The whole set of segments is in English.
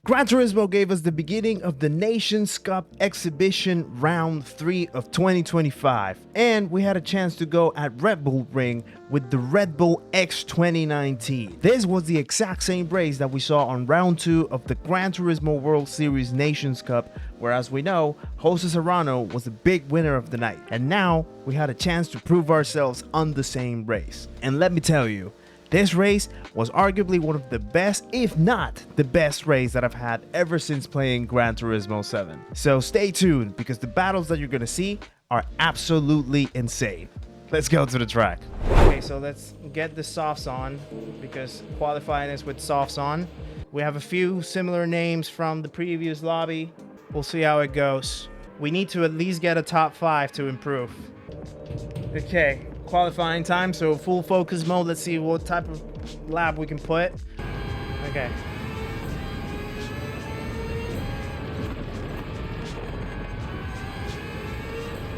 Gran Turismo gave us the beginning of the Nations Cup exhibition round 3 of 2025, and we had a chance to go at Red Bull Ring with the Red Bull X 2019. This was the exact same race that we saw on round 2 of the Gran Turismo World Series Nations Cup, where, as we know, Jose Serrano was the big winner of the night. And now we had a chance to prove ourselves on the same race. And let me tell you, this race was arguably one of the best, if not the best race that I've had ever since playing Gran Turismo 7. So stay tuned, because the battles that you're gonna see are absolutely insane. Let's go to the track. Okay, so let's get the softs on, because qualifying is with softs on. We have a few similar names from the previous lobby. We'll see how it goes. We need to at least get a top 5 to improve. Okay. Qualifying time, so full focus mode. Let's see what type of lap we can put. Okay.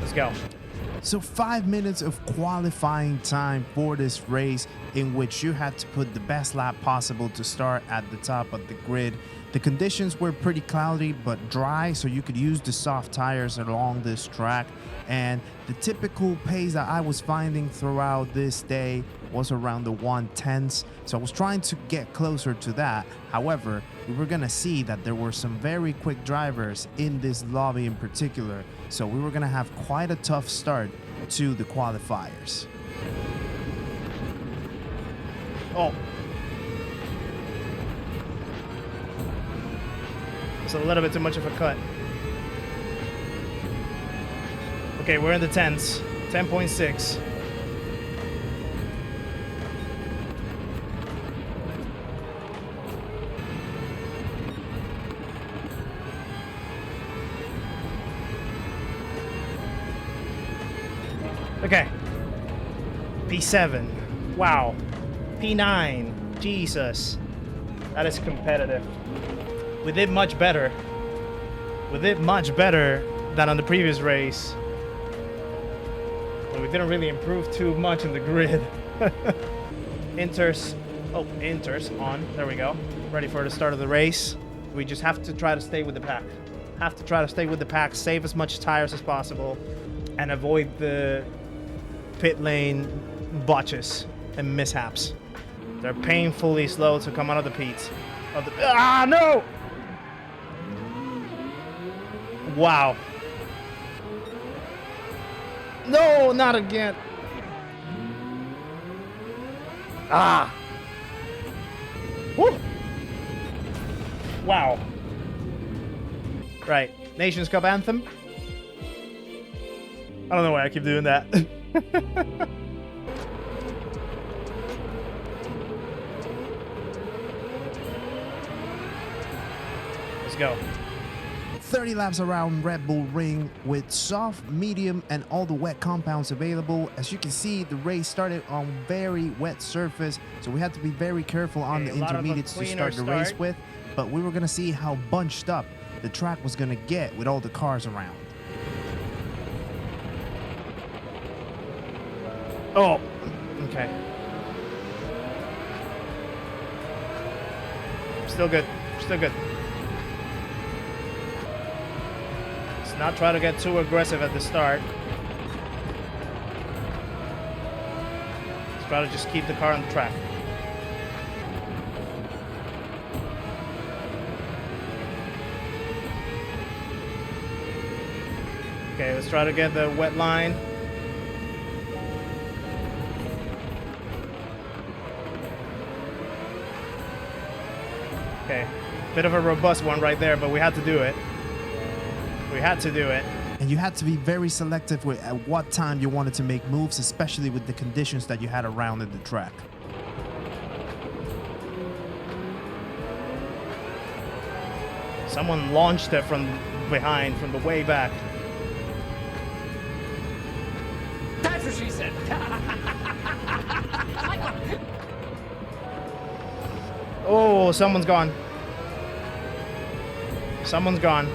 Let's go. So 5 minutes of qualifying time for this race, in which you had to put the best lap possible to start at the top of the grid. The conditions were pretty cloudy but dry, so you could use the soft tires along this track. And the typical pace that I was finding throughout this day was around the 110s. So I was trying to get closer to that. However, we were gonna see that there were some very quick drivers in this lobby in particular. So we were gonna have quite a tough start to the qualifiers. Oh. It's a little bit too much of a cut. Okay, we're in the 10s. 10.6. Okay. P7. Wow. P9. Jesus. That is competitive. We did much better. We did much better than on the previous race. We didn't really improve too much in the grid. Inters on. There we go. Ready for the start of the race. We just have to try to stay with the pack. Have to try to stay with the pack, save as much tires as possible, and avoid the pit lane botches and mishaps. They're painfully slow to come out of the pits. Ah, no! Wow. No, not again. Ah. Woo. Wow. Right. Nations Cup anthem. I don't know why I keep doing that. Let's go. 30 laps around Red Bull Ring with soft, medium, and all the wet compounds available. As you can see, the race started on very wet surface, so we had to be very careful on the intermediates to start the race with. But we were going to see how bunched up the track was going to get with all the cars around. Oh, okay. Still good. Still good. Not try to get too aggressive at the start. Let's try to just keep the car on the track. Okay, let's try to get the wet line. Okay, bit of a robust one right there, but we had to do it. We had to do it. And you had to be very selective with at what time you wanted to make moves, especially with the conditions that you had around in the track. Someone launched it from behind, from the way back. That's what she said. Oh, someone's gone. Someone's gone.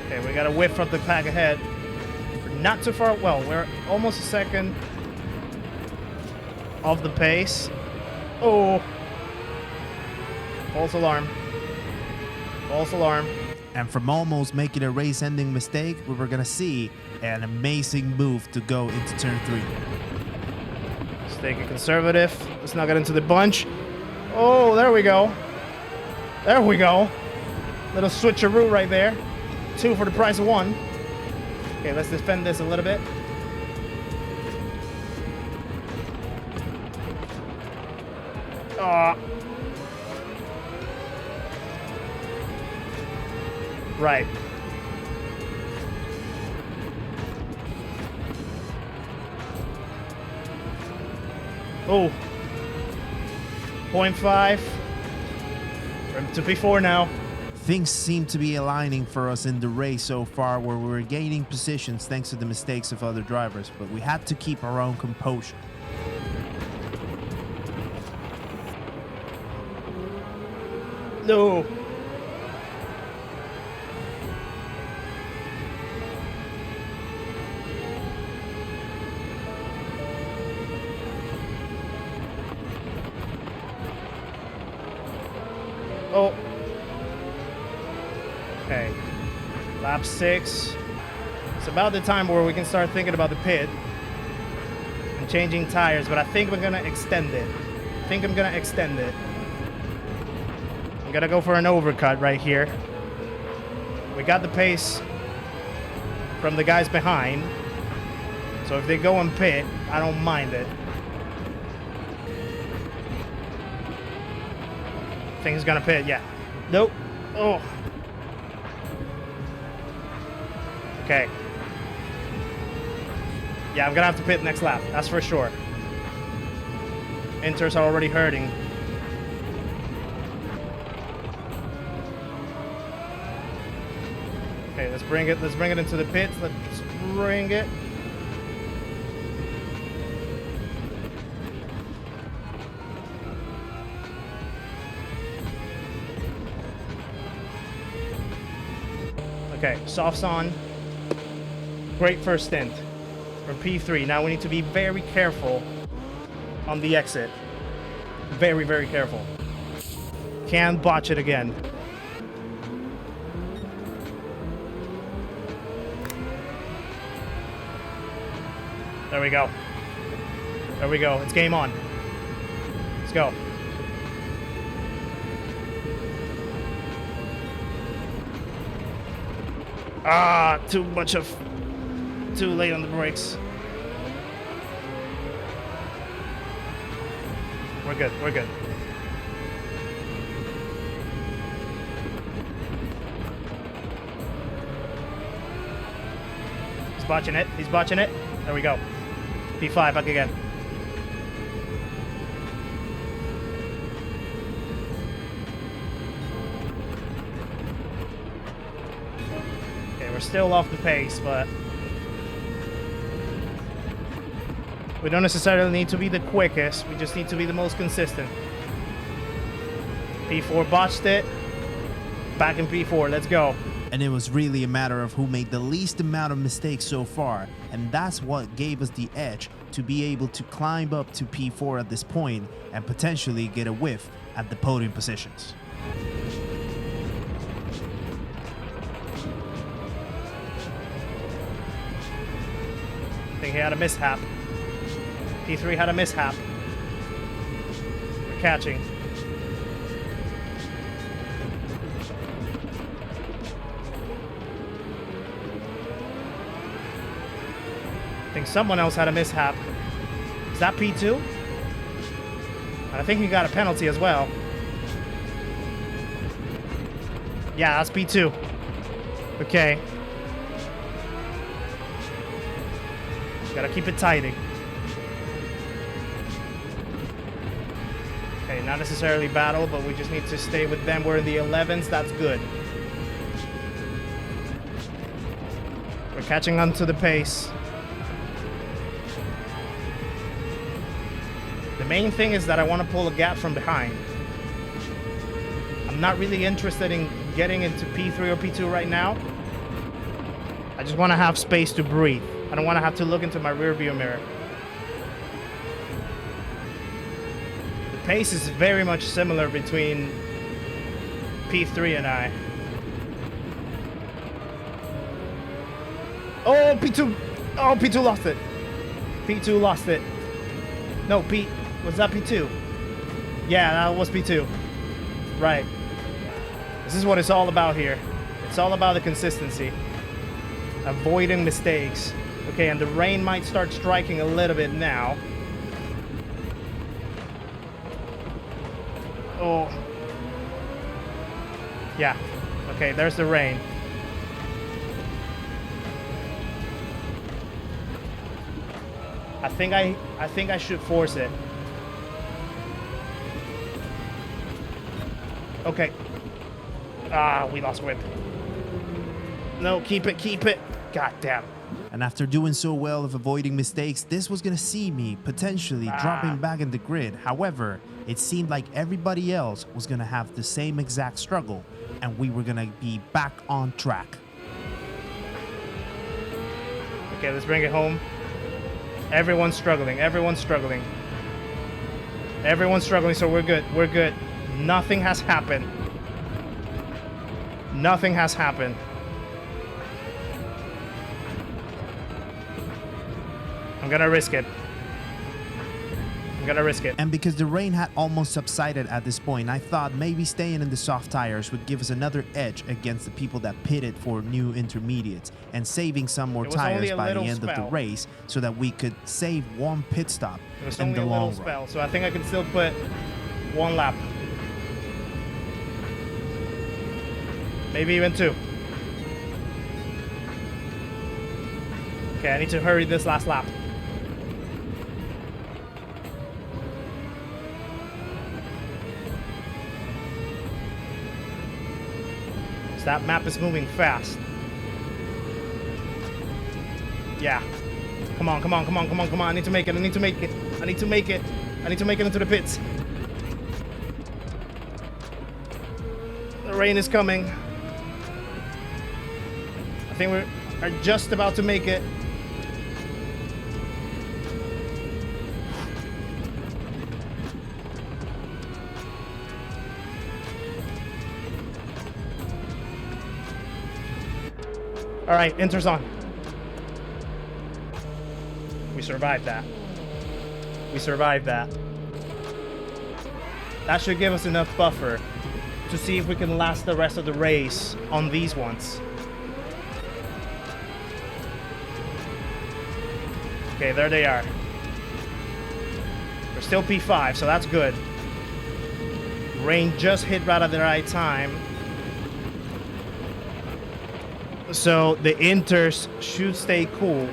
Okay, we got a whiff from the pack ahead. For Not too far. Well, we're almost a second off the pace. Oh. False alarm. False alarm. And from almost making a race-ending mistake, we were gonna see an amazing move to go into turn 3. Let's take it conservative. Let's not get into the bunch. Oh, there we go. There we go. Little switcheroo right there. 2 for the price of 1. Okay, let's defend this a little bit. Right. Oh. 0.5. We're to P4 now. Things seem to be aligning for us in the race so far, where we were gaining positions thanks to the mistakes of other drivers, but we had to keep our own composure. No. Oh. Okay. Lap 6. It's about the time where we can start thinking about the pit and changing tires, but I think we're gonna extend it. I think I'm gonna extend it. I'm gonna go for an overcut right here. We got the pace from the guys behind, so if they go and pit, I don't mind it. Think he's gonna pit, yeah. Nope. Oh. Okay. Yeah, I'm gonna have to pit next lap, that's for sure. Inters are already hurting. Okay, let's bring it into the pits. Let's bring it. Okay, softs on. Great first stint from P3. Now we need to be very careful on the exit. Very, very careful. Can't botch it again. There we go. There we go. It's game on. Let's go. Ah, too late on the brakes. We're good. We're good. He's botching it. He's botching it. There we go. P5 back again. Okay, we're still off the pace, but we don't necessarily need to be the quickest. We just need to be the most consistent. P4 botched it. Back in P4. Let's go. And it was really a matter of who made the least amount of mistakes so far, and that's what gave us the edge to be able to climb up to P4 at this point and potentially get a whiff at the podium positions. I think he had a mishap. P3 had a mishap. We're catching. I think someone else had a mishap. Is that P2? And I think he got a penalty as well. Yeah, that's P2. Okay. Gotta keep it tidy. Okay, not necessarily battle, but we just need to stay with them. We're in the 11s. That's good. We're catching on to the pace. The main thing is that I want to pull a gap from behind. I'm not really interested in getting into P3 or P2 right now. I just want to have space to breathe. I don't want to have to look into my rear view mirror. The pace is very much similar between P3 and I. Oh, P2. Oh, P2 lost it. P2 lost it. No, was that P2? Yeah, that was P2. Right. This is what it's all about here. It's all about the consistency. Avoiding mistakes. Okay, and the rain might start striking a little bit now. Oh. Yeah. Okay, there's the rain. I think I should force it. Okay. Ah, we lost whip. No, keep it. God damn. And after doing so well of avoiding mistakes, this was gonna see me potentially dropping back in the grid. However, it seemed like everybody else was gonna have the same exact struggle, and we were gonna be back on track. Okay, let's bring it home. Everyone's struggling. Everyone's struggling, so we're good. Nothing has happened. Nothing has happened. I'm gonna risk it. And because the rain had almost subsided at this point, I thought maybe staying in the soft tires would give us another edge against the people that pitted for new intermediates, and saving some more tires by the end of the race so that we could save one pit stop in the long run. So I think I can still put one lap. Maybe even two. Okay, I need to hurry this last lap. That map is moving fast. Yeah. Come on. I need to make it. I need to make it into the pits. The rain is coming. I think we are just about to make it. All right, inter's on. We survived that. That should give us enough buffer to see if we can last the rest of the race on these ones. Okay, there they are. We're still P5, so that's good. Rain just hit right at the right time. So the inters should stay cool.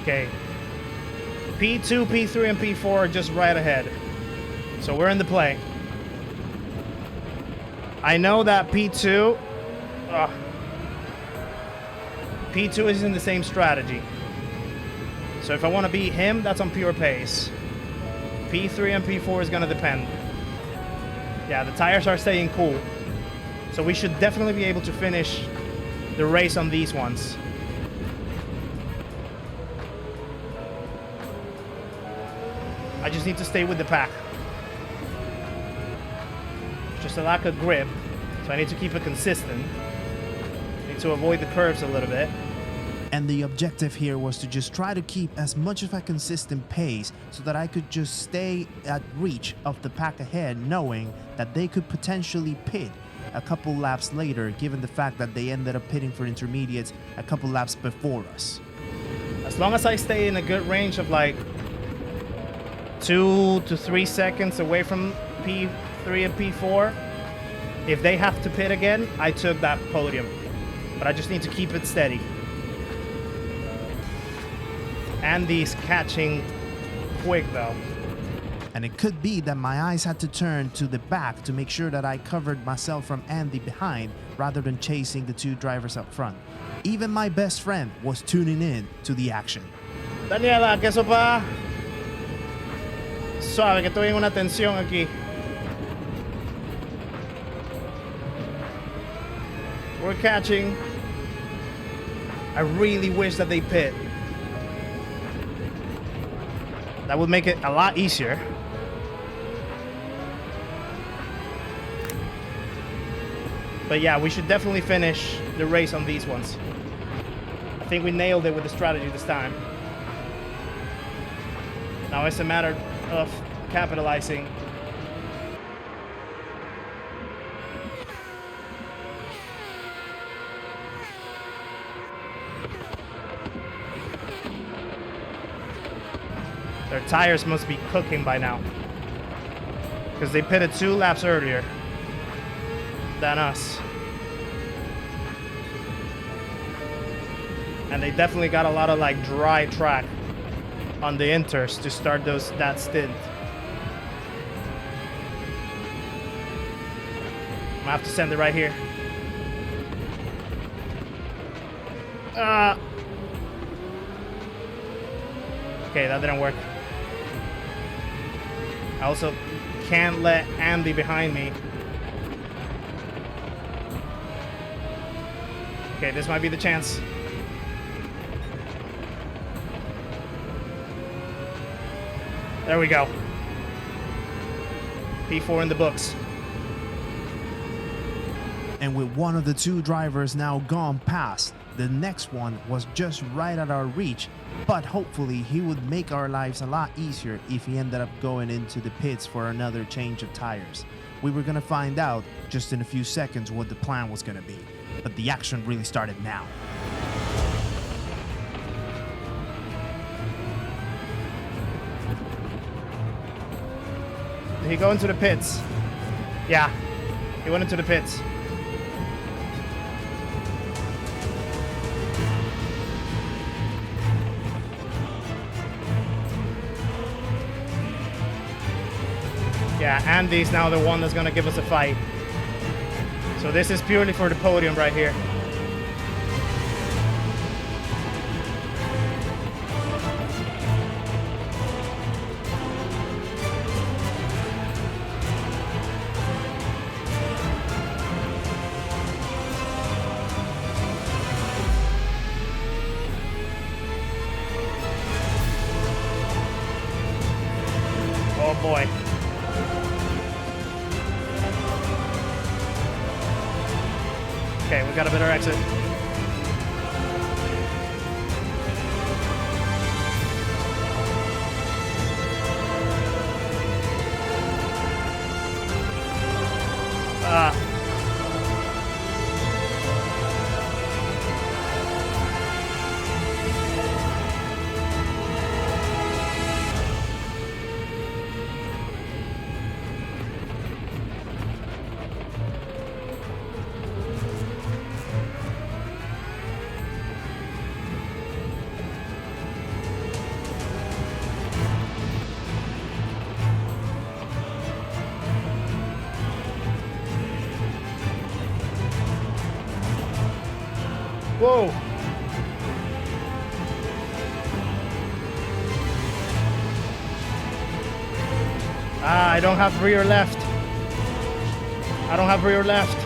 Okay. P2, P3, and P4 are just right ahead. So we're in the play. I know that P2 is in the same strategy. So if I want to beat him, that's on pure pace. P3 and P4 is going to depend. Yeah, the tires are staying cool. So we should definitely be able to finish the race on these ones. I just need to stay with the pack. Just a lack of grip, so I need to keep it consistent. Need to avoid the curves a little bit. And the objective here was to just try to keep as much of a consistent pace so that I could just stay at reach of the pack ahead, knowing that they could potentially pit a couple laps later, given the fact that they ended up pitting for intermediates a couple laps before us. As long as I stay in a good range of like 2 to 3 seconds away from P3 and P4, if they have to pit again, I took that podium. But I just need to keep it steady. Andy's catching quick though. And it could be that my eyes had to turn to the back to make sure that I covered myself from Andy behind rather than chasing the two drivers up front. Even my best friend was tuning in to the action. Daniela, que eso pa. Suave, que estoy en una tensión aquí. We're catching. I really wish that they pit. That would make it a lot easier. But yeah, we should definitely finish the race on these ones. I think we nailed it with the strategy this time. Now it's a matter of capitalizing. Their tires must be cooking by now, because they pitted 2 laps earlier than us. And they definitely got a lot of like dry track on the inters to start that stint. I'm gonna have to send it right here. Okay, that didn't work. I also can't let Andy behind me. Okay, this might be the chance. There we go. P4 in the books. And with one of the 2 drivers now gone past, the next one was just right at our reach, but hopefully he would make our lives a lot easier if he ended up going into the pits for another change of tires. We were gonna find out just in a few seconds what the plan was gonna be, but the action really started now. Did he go into the pits? Yeah, he went into the pits. Yeah, Andy's now the one that's gonna give us a fight. So this is purely for the podium right here. Oh boy. Okay, we got a better exit. Whoa. I don't have rear left. I don't have rear left.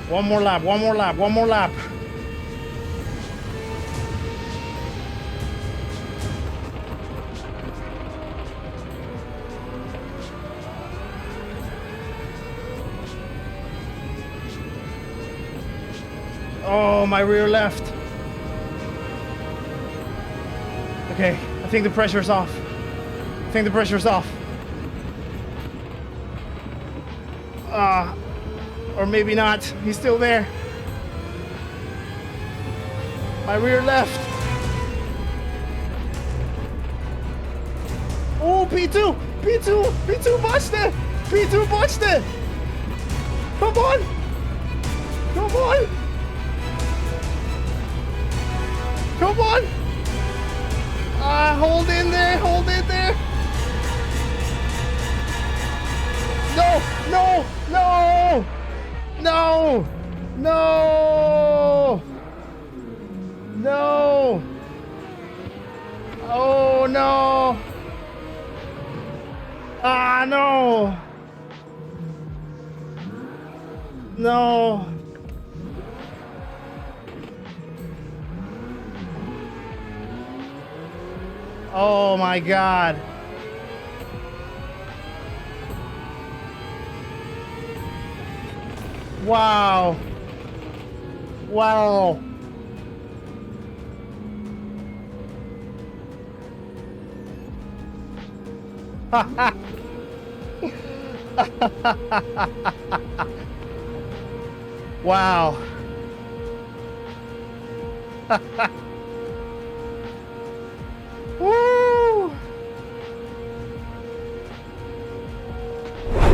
One more lap, one more lap, one more lap. Oh, my rear left. Okay, I think the pressure's off. I think the pressure's off. Or maybe not. He's still there. My rear left. P2! P2! P2 bądźcie! P2 bądźcie! Come on! Come on! Come on! Hold in there! Hold in there! No! No! No! No! No! No! Oh no! No! No! Oh my God! Wow! Wow! Wow. Woo!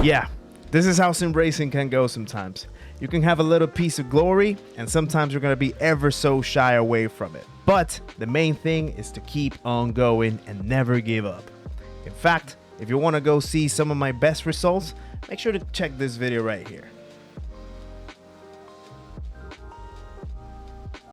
Yeah, this is how sim racing can go sometimes. You can have a little piece of glory, and sometimes you're going to be ever so shy away from it. But the main thing is to keep on going and never give up. In fact, if you want to go see some of my best results, make sure to check this video right here.